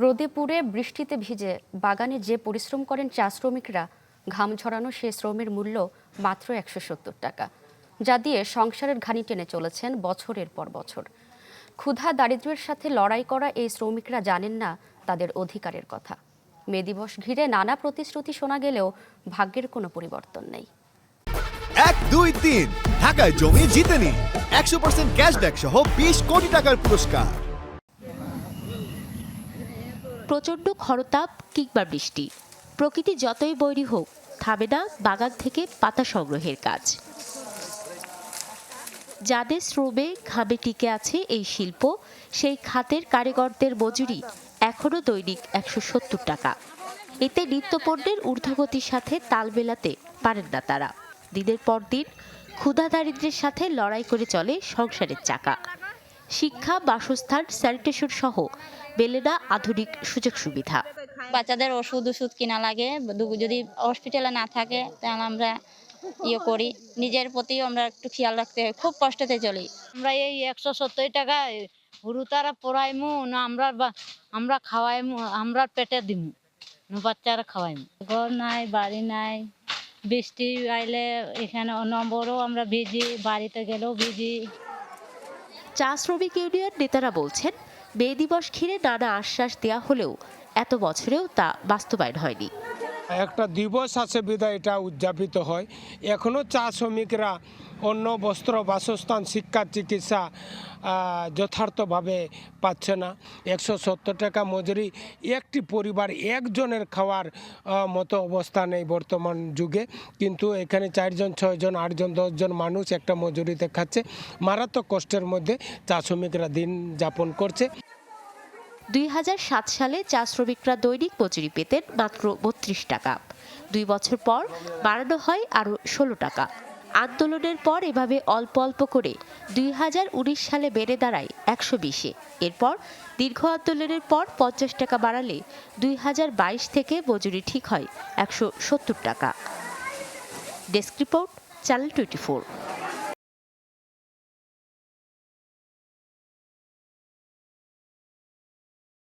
রোদে পুড়ে বৃষ্টিতে ভিজে বাগানে যে পরিশ্রম করেন চা শ্রমিকরা, ঘাম ঝরানো সে শ্রমের মূল্য মাত্র 170 টাকা, যা দিয়ে সংসারের ঘানি টেনে চলেছেন বছরের পর বছর। ক্ষুধা দারিদ্র্যের সাথে লড়াই করা এই শ্রমিকরা জানেন না তাদের অধিকারের কথা। মে দিবস ঘিরে নানা প্রতিশ্রুতি শোনা গেলেও ভাগ্যের কোনো পরিবর্তন নেই। 1, 2, 3 ঢাকায় জমি জিতে নিন 100% ক্যাশব্যাক সহ 20 কোটি টাকার পুরস্কার। প্রচণ্ড খরতাপ কিংবা বৃষ্টি, প্রকৃতি যতই বৈরী হোক, থামে না বাগান থেকে পাতা সংগ্রহের কাজ। যাদের শ্রমে ঘামে টিকে আছে এই শিল্প, সেই খাতের কারিগরদের মজুরি এখনও দৈনিক 170 টাকা। এতে নিত্যপণ্যের ঊর্ধ্বগতির সাথে তাল মেলাতে পারেন না তারা। দিনের পর দিন ক্ষুধা দারিদ্র্যের সাথে লড়াই করে চলে সংসারের চাকা। শিক্ষা, বাসস্থান, স্যানিটেশন সহ মেলে না আধুনিক সুযোগ সুবিধা। বাচ্চাদের ওষুধ কিনা লাগে, যদি হসপিটালে না থাকে তাহলে আমরা করি। নিজের প্রতিও আমরা একটু খেয়াল রাখতে হয়, খুব কষ্টতে চলি। আমরা এই 170 টাকায় হুরু তারা পড়াইমু না আমরা খাওয়াইমু, আমরা পেটে দিমু না বাচ্চারা খাওয়াইমু। ঘর নাই, বাড়ি নাই, বৃষ্টি আইলে এখানে নম্বরও আমরা ভিজি, বাড়িতে গেলেও ভিজি। চা শ্রমিক ইউনিয়ন নেতারা বলছেন, মে দিবস ঘিরে নানা আশ্বাস দেয়া হলেও এত বছরেও তা বাস্তবায়ন হয়নি। একটা দিবস আছে বিধায় এটা উদযাপিত হয়। এখনও চা শ্রমিকরা অন্য, বস্ত্র, বাসস্থান, শিক্ষা, চিকিৎসা যথার্থভাবে পাচ্ছে না। 170 টাকা মজুরি একটি পরিবার একজনের খাওয়ার মতো অবস্থা নেই বর্তমান যুগে, কিন্তু এখানে 4 জন, 6 জন, 8 জন, 10 জন মানুষ একটা মজুরিতে খাচ্ছে। মারাত্মক কষ্টের মধ্যে চা শ্রমিকরা দিন যাপন করছে। 2007 সালে চা শ্রমিকরা দৈনিক মজুরি পেতেন মাত্র 32 টাকা। 2 বছর পর বাড়ানো হয় আরও 16 টাকা। আন্দোলনের পর এভাবে অল্প অল্প করে 2019 সালে বেড়ে দাঁড়ায় 120-এ। এরপর দীর্ঘ আন্দোলনের পর 50 টাকা বাড়ালে 2022 থেকে মজুরি ঠিক হয় 170 টাকা। Desk report, channel 24।